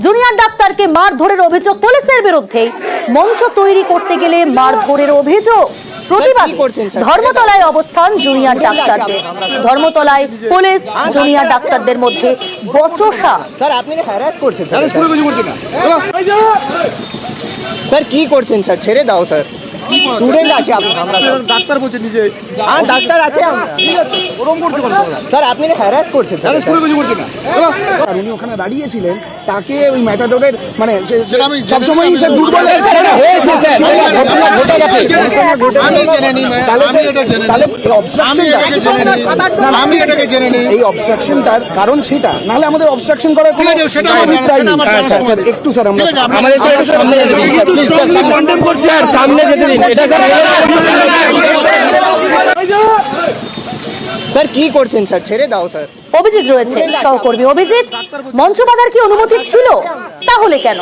Junior ডাক্তারকে মারধরের অভিযোগ পুলিশের বিরুদ্ধে। মঞ্চ তৈরি করতে গেলে মারধরের অভিযোগ। প্রতিবাদ ধর্মতলায় অবস্থান জুনিয়র ডাক্তারদের। ধর্মতলায় পুলিশ জুনিয়র ডাক্তারদের মধ্যে বচসা। স্যার আপনি হ্যারাস করছেন স্যার, স্যার কি করছেন স্যার? ছেড়ে দাও স্যার, স্টুডেন্ট আছে আমরা, ডাক্তার বলছে নিজে। হ্যাঁ ডাক্তার আছে স্যার, আপনি হ্যারাস করছেন স্যার। আর উনি ওখানে দাঁড়িয়েছিলেন, তাকে ওই ম্যাটাডোরের মানে সবসময় সে দুর্বল হয়েছে স্যার, আমি জেনে নিই, আমি এটাকে জেনে নিই। এই অবস্ট্রাকশনটার কারণ সেটা, নাহলে আমাদের অবস্ট্রাকশন করার কোনো সেটা একটু স্যার আমরা সামনে যেতে দিন। স্যার কি করছেন স্যার? ছেড়ে দাও স্যার। অভিজিৎ রয়েছে সহকর্মী। অভিজিৎ, মঞ্চ বাঁধার কি অনুমতি ছিল? তাহলে কেন?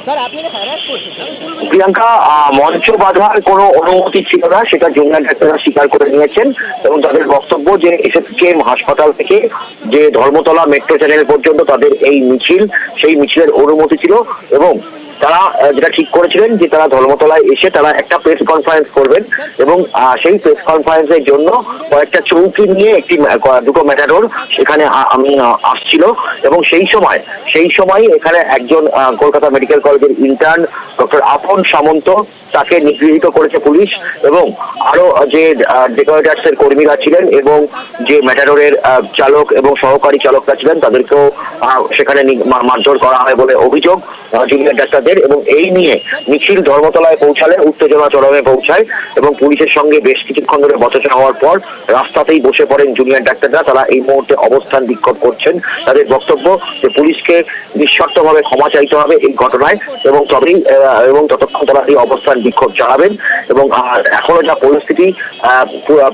স্যার আপনি হ্যারাস করছেন প্রিয়াঙ্কা, মঞ্চ বাঁধার কোনো অনুমতি ছিল না, সেটা জুনিয়র ডাক্তাররা স্বীকার করে নিয়েছেন এবং তাদের বক্তব্য যে এসএসকেএম হাসপাতাল থেকে যে ধর্মতলা মেট্রো চ্যানেল পর্যন্ত তাদের এই মিছিল, সেই মিছিলের অনুমতি ছিল এবং তারা যেটা ঠিক করেছিলেন যে তারা ধর্মতলায় এসে তারা একটা প্রেস কনফারেন্স করবেন এবং সেই প্রেস কনফারেন্সের জন্য কয়েকটা চৌকি নিয়ে দুটো ম্যাটাডোর সেখানে আমি আসছিল এবং সেই সময় এখানে একজন কলকাতা মেডিকেল কলেজের ইন্টার্ন ডক্টর আপন সামন্ত, তাকে নিগৃহীত করেছে পুলিশ এবং আরো যে ডেকোরেটার্স এর কর্মীরা ছিলেন এবং যে ম্যাটাডোরের চালক এবং সহকারী চালকরা ছিলেন তাদেরকেও সেখানে মারধর করা হয় বলে অভিযোগ জুনিয়র ডাক্তারদের। এবং এই নিয়ে মিছিল ধর্মতলায় পৌঁছালে উত্তেজনা চরমে পৌঁছায় এবং পুলিশের সঙ্গে বেশ কিছুক্ষণ ধরে বচসা হওয়ার পর রাস্তাতেই বসে পড়েন জুনিয়র ডাক্তাররা। তারা এই মুহূর্তে অবস্থান বিক্ষোভ করছেন। তাদের বক্তব্য যে পুলিশকে নিঃশর্তভাবে ক্ষমা চাইতে হবে এই ঘটনায় এবং ততক্ষণ তারা এই অবস্থান বিক্ষোভ চালাবেন। এবং এখনো যা পরিস্থিতি,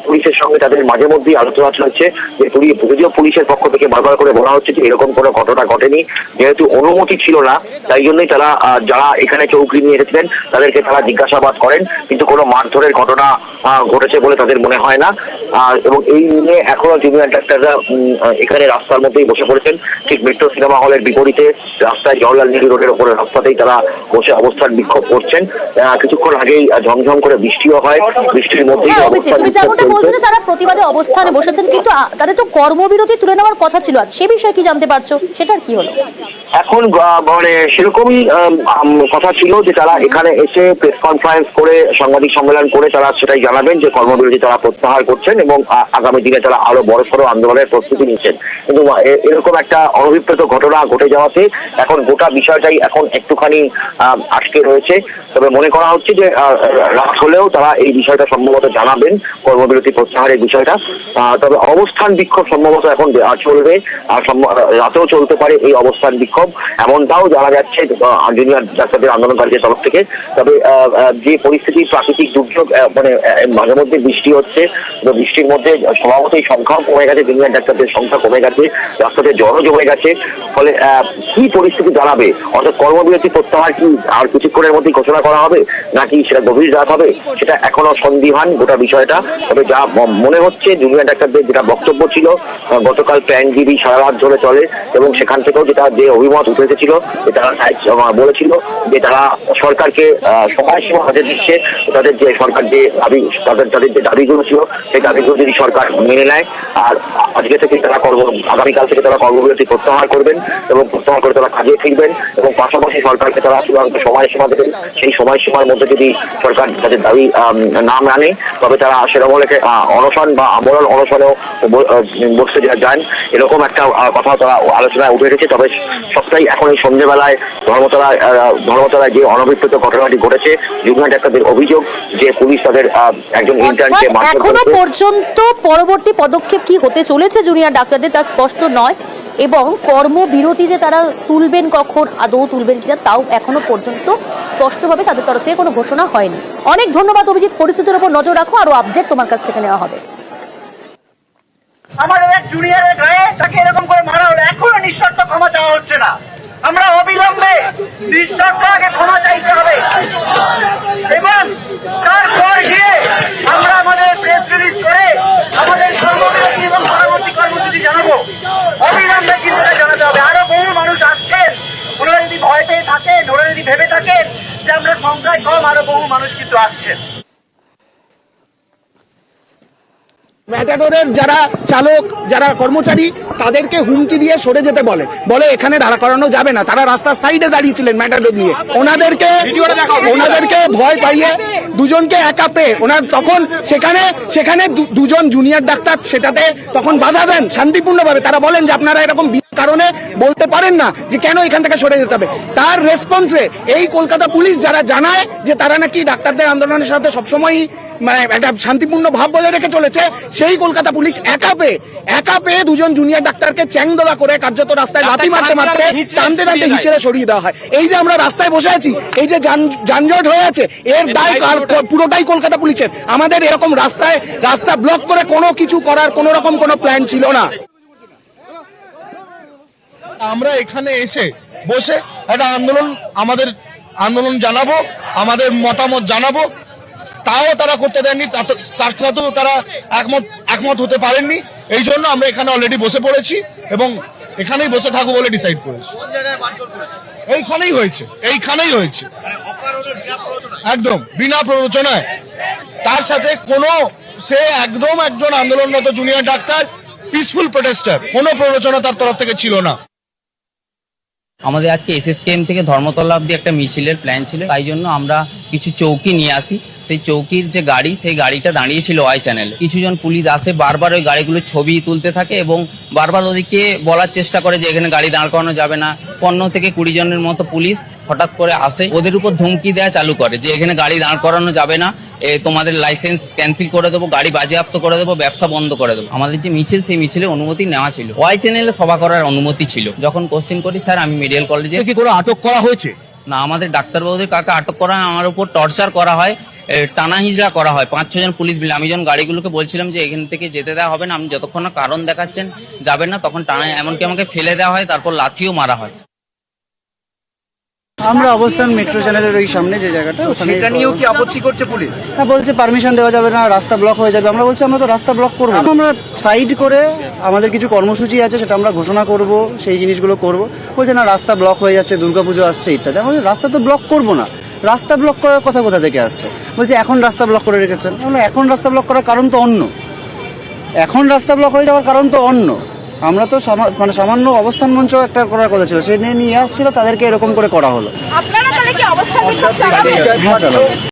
পুলিশের সঙ্গে তাদের মাঝে মধ্যেই আলোচনা চলছে যে যদিও পুলিশের পক্ষ থেকে বারবার করে বলা হচ্ছে যে এরকম কোনো ঘটনা ঘটেনি, যেহেতু অনুমতি ছিল না তাই জন্যই তারা যারা এখানে চৌকি নিয়ে এসেছিলেন তাদেরকে তারা জিজ্ঞাসাবাদ করেন, কিন্তু কোনো মারধরের ঘটনা ঘটেছে বলে তাদের মনে হয় না। এবং এই নিয়ে এখনো জুনিয়র ডাক্তাররা এখানে রাস্তার মধ্যেই বসে পড়েছেন। ঠিক মেট্রো সিনেমা হলের বিপরীতে রাস্তায় জওহরলাল নেহরু রোডের উপরে রাস্তাতেই তারা বসে অবস্থান বিক্ষোভ করছেন। কিছুক্ষণ আগেই ঝমঝম করে বৃষ্টিও হয়, বৃষ্টির মধ্যেই তুমি যেমনটা বলছো যে তারা প্রতিবাদে অবস্থানে বসেছেন, কিন্তু তাদের তো কর্মবিরতি তুলে নেওয়ার কথা ছিল। আজ সে বিষয়ে কি জানতে পারছো? সেটার কি হলো? এখন মানে সেরকমই কথা ছিল যে তারা এখানে এসে প্রেস কনফারেন্স করে সাংবাদিক সম্মেলন করে তারা সেটাই জানাবেন যে কর্মবিরতি তারা প্রত্যাহার করছেন এবং আগামী দিনে তারা আরো বড়সড় আন্দোলনের প্রস্তুতি নিচ্ছেন। কিন্তু এরকম একটা অনভিপ্রেত ঘটনা ঘটে যাওয়াতে এখন গোটা বিষয়টাই এখন একটুখানি আটকে রয়েছে। তবে মনে করা হচ্ছে যে রাত হলেও তারা এই বিষয়টা সম্ভবত জানাবেন, কর্মবিরতি প্রত্যাহারের বিষয়টা। তবে অবস্থান বিক্ষোভ সম্ভবত এখন চলবে, আর রাতেও চলতে পারে এই অবস্থান বিক্ষোভ, এমনটাও জানা যাচ্ছে জুনিয়র ডাক্তারদের আন্দোলনকারীদের তরফ থেকে। তবে যে পরিস্থিতি, প্রাকৃতিক দুর্যোগ, মানে মাঝে মধ্যে বৃষ্টি হচ্ছে, বৃষ্টির মধ্যে স্বভাবতই সংখ্যাও কমে গেছে, জুনিয়র ডাক্তারদের সংখ্যা কমে গেছে, রাস্তাতে জলও জমে গেছে। ফলে কি পরিস্থিতি দাঁড়াবে, অর্থাৎ কর্মবিরতি প্রত্যাহার কি আর কিছুক্ষণের মধ্যে ঘোষণা করা হবে নাকি সেটা গভীর রাত হবে, সেটা এখনো সন্দিহান গোটা বিষয়টা। তবে যা মনে হচ্ছে জুনিয়র ডাক্তারদের যেটা বক্তব্য ছিল, গতকাল প্যানজিবি সারা রাত ধরে চলে এবং সেখান থেকেও যে অভিমত উঠে এসেছিল তারা বলেছিল যে তারা সরকারকে সময়সীমা হাতে দিচ্ছে, তাদের যে সরকার যে দাবি, তাদের যে দাবিগুলো ছিল সেই দাবিগুলো যদি সরকার মেনে নেয়, আর আজকে থেকে তারা আগামীকাল থেকে তারা কর্মবিরতি প্রত্যাহার করবেন এবং প্রত্যাহার করে তারা কাজে ফিরবেন এবং পাশাপাশি সরকারকে তারা চূড়ান্ত সময়সীমা দেবেন। সেই সময়সীমার মধ্যে যদি সরকার তাদের দাবি না মানে তবে তারা সেরকম অনশন বা আমরণ অনশনেও বসতে যান, এরকম একটা কথা তারা আলোচনায় উঠে এসেছে। তবে সবটাই এখন এই সন্ধ্যেবেলায় ধর্মতলায় যে অনভিপ্রেত ঘটনাটি ঘটেছে, জুনিয়র ডাক্তারদের অভিযোগ যে পুলিশ তাদের একজন ইন্টার্নকে এখনো পর্যন্ত পরবর্তী পদক্ষেপ কি হতে চলেছে জুনিয়র ডাক্তারদের তা স্পষ্ট নয় এবং কর্মবিরতি যে তারা তুলবেন, কখন আদৌ তুলবেন কিনা তাও এখনো পর্যন্ত স্পষ্টভাবে তাদের তরফ থেকে কোনো ঘোষণা হয়নি। অনেক ধন্যবাদ অভিজিৎ, পরিস্থিতির উপর নজর রাখো, আরো আপডেট তোমার কাছ থেকে নেওয়া হবে। আমাদের এক জুনিয়রের গায়ে তাকে এরকম করে মারা হলো, এখনো নিঃশর্ত ক্ষমা চাওয়া হচ্ছে না। আমরা অবিলম্বে নিঃশর্ত আগে ক্ষমা চাইতে হবে এবং তারপর গিয়ে আমরা আমাদের প্রেস রিলিজ করে আমাদের কর্মবিরতি এবং পরবর্তী কর্মসূচি জানাবো। অবিলম্বে কিন্তু জানাতে হবে। আরো বহু মানুষ আসছেন ভেবে থাকেন যে আমরা সংখ্যায় কম, আরো বহু মানুষ কিন্তু আসছেন। ম্যাটাডোরের যারা চালক, যারা কর্মচারী, তাদেরকে হুমকি দিয়ে সরে যেতে বলে এখানে দাঁড়া করানো যাবে না। তারা রাস্তার সাইডে দাঁড়িয়েছিলেন ম্যাটাডোর নিয়ে, ওনাদেরকে ভয় পাইয়ে দুজনকে একা পেয়ে তখন সেখানে দুজন জুনিয়র ডাক্তার সেটাতে তখন বাধা দেন শান্তিপূর্ণভাবে। তারা বলেন যে আপনারা এরকম কারণে বলতে পারেন না যে কেন এখান থেকে সরে যেতে হবে। তার রেসপন্সে এই কলকাতা পুলিশ যারা জানায় যে তারা নাকি ডাক্তারদের আন্দোলনের সাথে সবসময় মানে একটা শান্তিপূর্ণ ভাব বজায় রেখে চলেছে, সেই কলকাতা পুলিশ একা পেয়ে দুজন জুনিয়র ডাক্তারকে চ্যাংদোলা করে কার্যত রাস্তায় লাথি মারতে টানতে হিচড়ে সরিয়ে দেওয়া হয়। এই যে আমরা রাস্তায় বসে আছি, এই যে যানজট হয়ে আছে, এর দায় পুরোটাই কলকাতা পুলিশের। আমাদের এরকম রাস্তা ব্লক করে কোনো কিছু করার কোনো রকম কোনো প্ল্যান ছিল না। আমরা এখানে এসে বসে একটা আমাদের আন্দোলন জানাবো, আমাদের মতামত জানাবো, তাও তারা করতে দেননি, তার সাথেও তারা একমত হতে পারেননি। এই জন্য আমরা এখানে অলরেডি বসে পড়েছি এবং এখানেই বসে থাকবো বলে ডিসাইড করেছি। এইখানেই হয়েছে একদম বিনা প্ররোচনায়। তার সাথে সে একদম একজন আন্দোলনরত জুনিয়র ডাক্তার, পিসফুল প্রোটেস্টার, কোনো প্ররোচনা তার তরফ থেকে ছিল না। আমাদের আজকে এসএসকেএম থেকে ধর্মতলা অব্দি একটা মিছিলের প্ল্যান ছিল, তাই জন্য আমরা কিছু চৌকি নিয়ে আসি। সেই চৌকির যে গাড়ি, সেই গাড়িটা দাঁড়িয়েছিল ওয়াই চ্যানেলে। কিছুজন পুলিশ আসে, বারবার ওই গাড়িগুলোর ছবি তুলতে থাকে এবং বারবার ওদিকে বলার চেষ্টা করে যে এখানে গাড়ি দাঁড় করানো যাবে না। 15 থেকে 20 জনের মতো পুলিশ হঠাৎ করে আসে, ওদের উপর ধমকি দেওয়া চালু করে যে এখানে গাড়ি দাঁড় করানো যাবে না, তোমাদের লাইসেন্স ক্যান্সেল করে দেবো, গাড়ি বাজেয়াপ্ত করে দেবো, ব্যবসা বন্ধ করে দেবো। আমাদের যে মিছিল, সেই মিছিলের অনুমতি নেওয়া ছিল, ওয়াই চ্যানেলে সভা করার অনুমতি ছিল। যখন কোশ্চেন করি, স্যার আমি মেডিকেল কলেজে, কি করে আটক করা হয়েছে? না, আমাদের ডাক্তারবাবুদের কাকে আটক করা হয়, আমার উপর টর্চার করা হয়, টানা হিজড়া করা হয় 5-6 জন পুলিশ মিলে। আমি যখন গাড়িগুলোকে বলছিলাম যে এখান থেকে যেতে দেওয়া হবে না, আপনি যতক্ষণ না কারণ দেখাচ্ছেন যাবেন না, তখন টানা, এমনকি আমাকে ফেলে দেওয়া হয়, তারপর লাথিও মারা হয়। আমরা অবস্থান মেট্রো চ্যানেলের ওই সামনে যে জায়গাটা, সেটা নিয়েও কি আপত্তি করছে পুলিশ? হ্যাঁ, বলছে পারমিশন দেওয়া যাবে না, রাস্তা ব্লক হয়ে যাবে। আমরা বলছি আমরা তো রাস্তা ব্লক করবো, আমরা সাইড করে আমাদের কিছু কর্মসূচি আছে সেটা আমরা ঘোষণা করব, সেই জিনিসগুলো করব। বলছে না রাস্তা ব্লক হয়ে যাচ্ছে, দুর্গাপুজো আসছে ইত্যাদি। আমরা রাস্তা তো ব্লক করবো না, রাস্তা ব্লক করার কথা কোথা থেকে আসছে? বলছে এখন রাস্তা ব্লক করে রেখেছেন। আমরা এখন রাস্তা ব্লক করার কারণ তো অন্য, এখন রাস্তা ব্লক হয়ে যাওয়ার কারণ তো অন্য। আমরা তো সামান্য অবস্থান মঞ্চ একটা করার কথা ছিল, সে নিয়ে আসছিল, তাদেরকে এরকম করে করা হলো। আপনারা তাহলে কি অবস্থান বিক্ষোভ চালাবেন? হ্যাঁ, চালাবো।